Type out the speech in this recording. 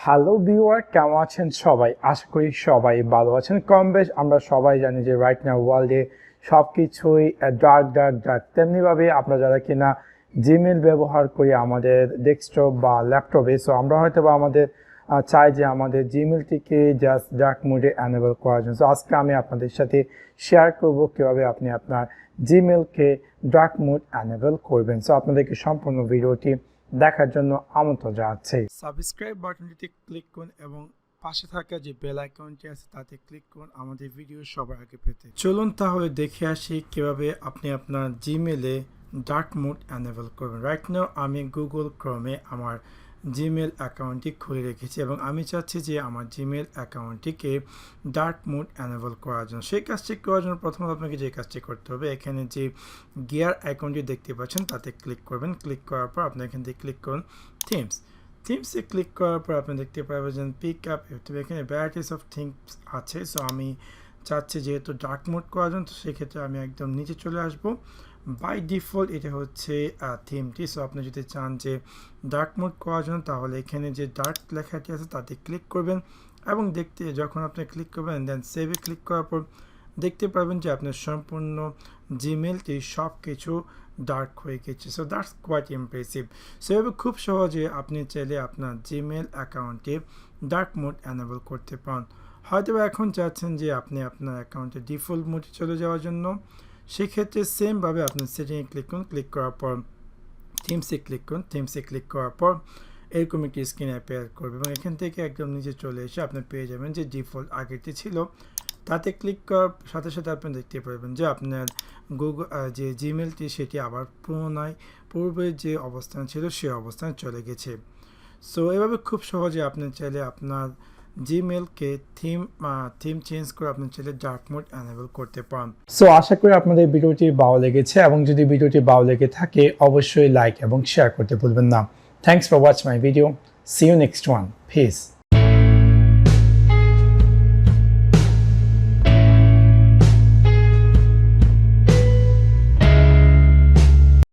Hello viewer, কেমন আছেন সবাই? আশা করি সবাই ভালো আছেন। কম বেশ আমরা সবাই জানি যে রাইট নাও ওয়ার্ল্ডে সব কিছুই ডার্ক ডার্ক ডার্ক। তেমনিভাবে আমরা যারা কিনা জিমেল ব্যবহার করি আমাদের ডেস্কটপ বা ল্যাপটপে, সো আমরা হয়তো বা আমাদের চাই যে আমাদের জিমেলটিকে জাস্ট ডার্ক মোডে অ্যানেবল করার জন্য। সো আজকে আমি আপনাদের সাথে শেয়ার করব কীভাবে আপনি আপনার জিমেলকে ডার্ক মোড অ্যানেবল করবেন। সো আপনাদেরকে সম্পূর্ণ ভিডিওটি দেখার জন্য আমন্ত্রণ জানাচ্ছি। সাবস্ক্রাইব বাটনটিতে ক্লিক করুন এবং পাশে থাকা যে বেল আইকনটি আছে তাতে ক্লিক করুন আমাদের ভিডিও সবার আগে পেতে। চলুন তাহলে দেখে আসি কিভাবে আপনি আপনার জিমেলে ডার্ক মোড অ্যানেবল করবেন। রাইট নাও আমি গুগল ক্রোমে আমার জিমেল অ্যাকাউন্টটি খুলে রেখেছি এবং আমি চাচ্ছি যে আমার জিমেল অ্যাকাউন্টটিকে ডার্ক মোড অ্যানেবল করার জন্য। সেই কাজটি করার জন্য প্রথমত আপনাকে যে কাজটি করতে হবে, এখানে যে গিয়ার আইকনটি দেখতে পাচ্ছেন তাতে ক্লিক করবেন। ক্লিক করার পর আপনি এখান থেকে ক্লিক করুন থিমসে ক্লিক করার পর আপনি দেখতে পাবেন যে পিক আপ ইউটিউব, এখানে ভ্যারাইটিস অফ থিমস আছে। সো আমি চাচ্ছি যেহেতু ডার্ক মোড করার জন্য, তো সেক্ষেত্রে আমি একদম নিচে চলে আসবো। বাই ডিফল্ট এটা হচ্ছে থিমটি। সো আপনি যদি চান যে ডার্ক মোড করার জন্য, তাহলে এখানে যে ডার্ক লেখাটি আছে তাতে ক্লিক করবেন এবং যখন আপনি ক্লিক করবেন দেন সেভে ক্লিক করার পর দেখতে পারবেন যে আপনার সম্পূর্ণ জিমেলটি সব কিছু ডার্ক হয়ে গেছে। So that's quite impressive. So এভাবে খুব সহজে আপনি চাইলে আপনার জিমেল অ্যাকাউন্টে ডার্ক মোড অ্যানেবল করতে পারেন। হয়তো এখন চাচ্ছেন যে আপনি আপনার অ্যাকাউন্টে ডিফল্ট মোডে চলে যাওয়ার জন্য, সেক্ষেত্রে সেমভাবে আপনি সেটিংয়ে ক্লিক করুন। ক্লিক করার পর থিমসে ক্লিক করুন। থিমসে ক্লিক করার পর এরকম একটি স্ক্রিন অ্যাপিয়ার করবে এবং এখান থেকে একদম নিচে চলে এসে আপনি পেয়ে যাবেন যে ডিফল্ট আগেরটি ছিল। তাতে ক্লিক করার সাথে সাথে আপনি দেখতে পারবেন যে আপনার গুগল যে জিমেলটি সেটি আবার পূর্বে যে অবস্থান ছিল সে অবস্থানে চলে গেছে। সো এভাবে খুব সহজে আপনি চাইলে আপনার জিমেলকে থিম চেঞ্জ করে আপনি চাইলে ডার্ক মোড অ্যানেবল করতে পারেন। সো আশা করি আপনাদের ভিডিওটি ভালো লেগেছে এবং যদি ভিডিওটি ভালো লেগে থাকে অবশ্যই লাইক এবং শেয়ার করতে ভুলবেন না। Thanks for watch my video. See you next one. Piece.